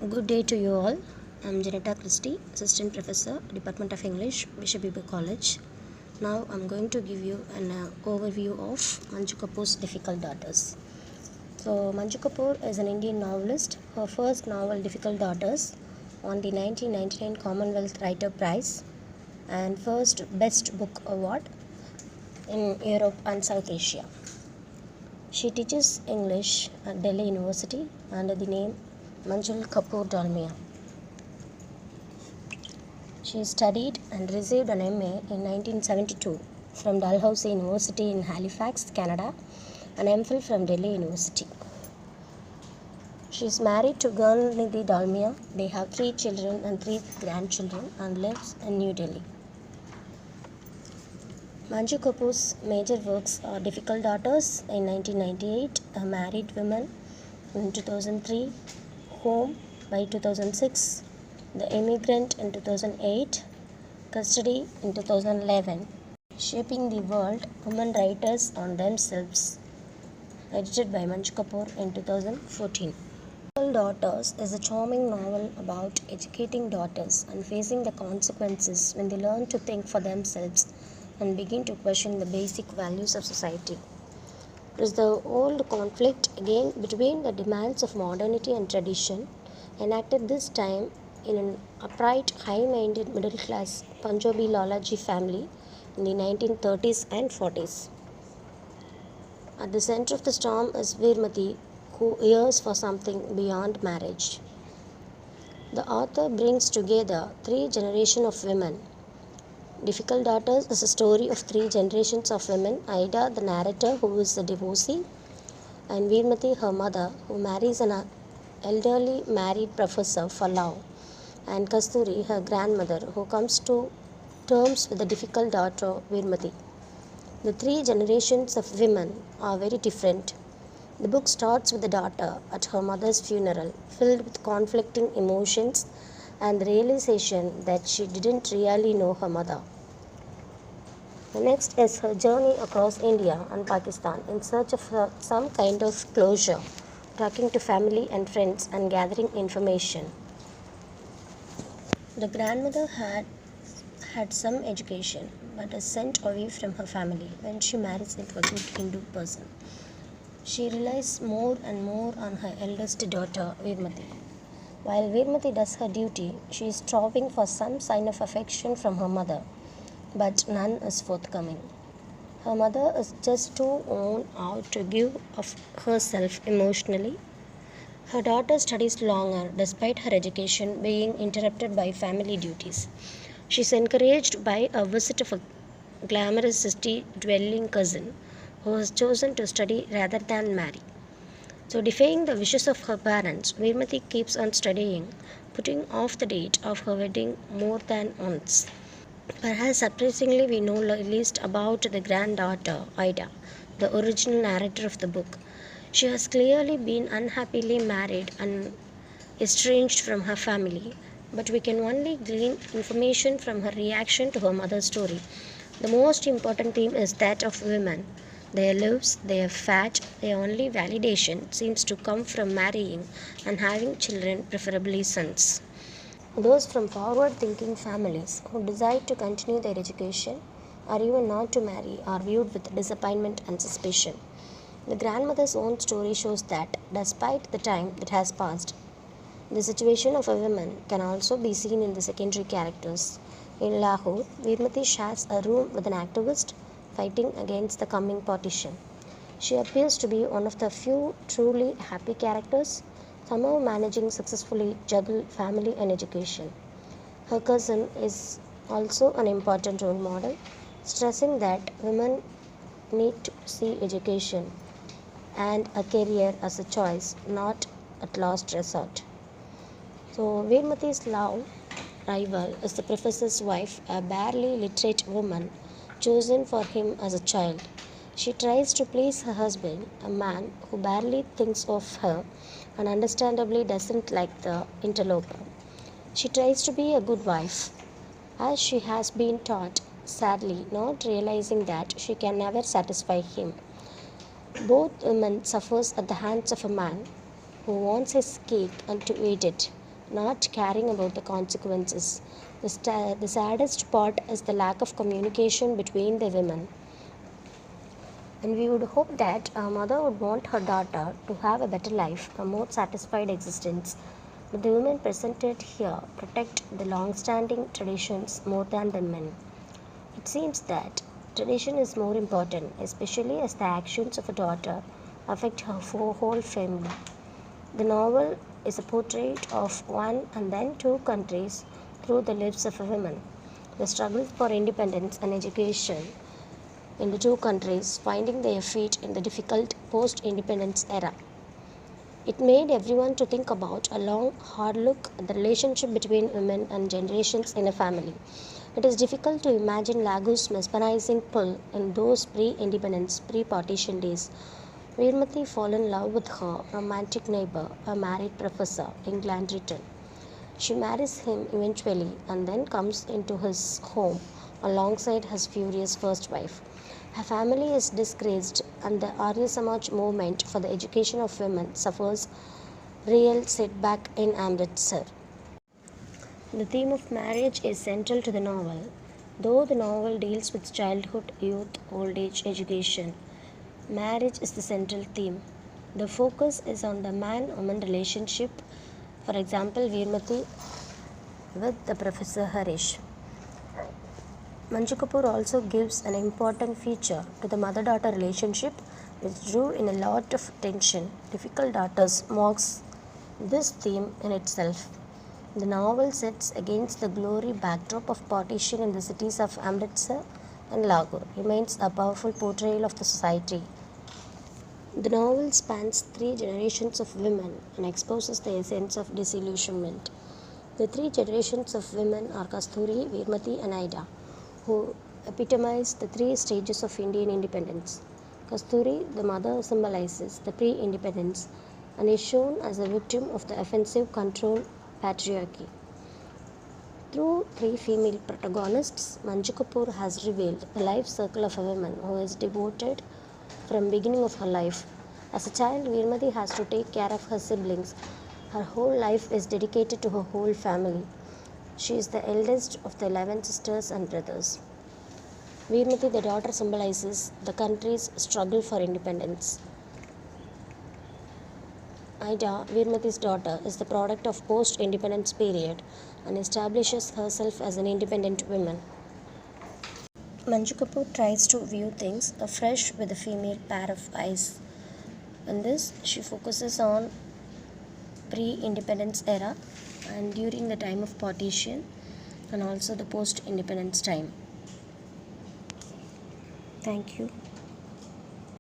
Good day to you all. I'm Jenitta Christy, Assistant Professor, Department of English, Bishop Ibu College. Now I'm going to give you an overview of Manju Kapur's Difficult Daughters. So Manju Kapur is an Indian novelist. Her first novel, Difficult Daughters, won the 1999 Commonwealth Writer Prize and first Best Book Award in Europe and South Asia. She teaches English at Delhi University under the name Manju Kapur Dalmia. She studied and received an MA in 1972 from Dalhousie University in Halifax, Canada, and MPhil from Delhi University. She is married to Gurnidhi Dalmia. They have 3 children and 3 grandchildren and lives in New Delhi. Manju Kapur's major works are Difficult Daughters in 1998, A Married Woman in 2003, Home by 2006, The Immigrant in 2008, Custody in 2011, Shaping the World, Women Writers on Themselves, edited by Manju Kapur in 2014. Difficult Daughters is a charming novel about educating daughters and facing the consequences when they learn to think for themselves and begin to question the basic values of society. It is the old conflict again between the demands of modernity and tradition, enacted this time in an upright, high-minded middle-class Punjabi Lalaji family in the 1930s and 40s. At the center of the storm is Veermati, who yearns for something beyond marriage. The author brings together 3 generations of women. Difficult Daughters is a story of 3 generations of women: Ida, the narrator, who is a divorcee, and Veermati, her mother, who marries an elderly married professor for love, and Kasturi, her grandmother, who comes to terms with the difficult daughter Veermati. The 3 generations of women are very different. The book starts with the daughter at her mother's funeral, filled with conflicting emotions and the realization that she didn't really know her mother. The next is her journey across India and Pakistan in search of some kind of closure, talking to family and friends and gathering information. The grandmother had some education but is sent away from her family when she marries into a good Hindu person. She relies more and more on her eldest daughter, Veermati. While Veermati does her duty, she is striving for some sign of affection from her mother, but none is forthcoming. Her mother is just too worn out to give of herself emotionally. Her daughter studies longer despite her education being interrupted by family duties. She is encouraged by a visit of a glamorous city-dwelling cousin who has chosen to study rather than marry. So, defying the wishes of her parents, Veermati keeps on studying, putting off the date of her wedding more than once. Perhaps surprisingly, we know least about the granddaughter, Ida, the original narrator of the book. She has clearly been unhappily married and estranged from her family, but we can only glean information from her reaction to her mother's story. The most important theme is that of women. Their lives, their fat, their only validation seems to come from marrying and having children, preferably sons. Those from forward-thinking families who decide to continue their education or even not to marry are viewed with disappointment and suspicion. The grandmother's own story shows that, despite the time that has passed, the situation of a woman can also be seen in the secondary characters. In Lahore, Veermati shares a room with an activist fighting against the coming partition. She appears to be one of the few truly happy characters, somehow managing successfully juggle family and education. Her cousin is also an important role model, stressing that women need to see education and a career as a choice, not at last resort. So, Veermati's love rival is the professor's wife, a barely literate woman chosen for him as a child. She tries to please her husband, a man who barely thinks of her and understandably doesn't like the interloper. She tries to be a good wife, as she has been taught, sadly, not realizing that she can never satisfy him. Both women suffers at the hands of a man who wants his cake and to eat it, not caring about the consequences. The saddest part is the lack of communication between the women. And we would hope that a mother would want her daughter to have a better life, a more satisfied existence. But the women presented here protect the long standing traditions more than the men. It seems that tradition is more important, especially as the actions of a daughter affect her whole family. The novel is a portrait of one and then two countries through the lives of a woman. The struggle for independence and education in the two countries, finding their feet in the difficult post independence era. It made everyone to think about a long, hard look at the relationship between women and generations in a family. It is difficult to imagine Lagu's mesmerizing pull in those pre-independence, pre-partition days. Veermati falls in love with her romantic neighbor, a married professor, England written. She marries him eventually and then comes into his home alongside his furious first wife. Her family is disgraced, and the Arya Samaj movement for the education of women suffers real setback in Amritsar. The theme of marriage is central to the novel, though the novel deals with childhood, youth, old age, education. Marriage is the central theme. The focus is on the man woman relationship, for example, Veermati with the Professor Harish. Manju Kapur also gives an important feature to the mother daughter relationship, which drew in a lot of attention. Difficult Daughters mocks this theme in itself. The novel sets against the glory backdrop of partition in the cities of Amritsar and Lahore, remains a powerful portrayal of the society. The novel spans three generations of women and exposes the essence of disillusionment. The three generations of women are Kasturi, Veermati, and Ida, who epitomize the three stages of Indian independence. Kasturi, the mother, symbolizes the pre independence and is shown as a victim of the offensive control patriarchy. Through three female protagonists, Manju Kapur has revealed the life circle of a woman who is devoted from beginning of her life. As a child, Veermati has to take care of her siblings. Her whole life is dedicated to her whole family. She is the eldest of the 11 sisters and brothers. Veermati, the daughter, symbolizes the country's struggle for independence. Ida, Veermati's daughter, is the product of post-independence period and establishes herself as an independent woman. Manju Kapur tries to view things afresh with a female pair of eyes. In this, she focuses on pre-independence era and during the time of partition and also the post-independence time. Thank you.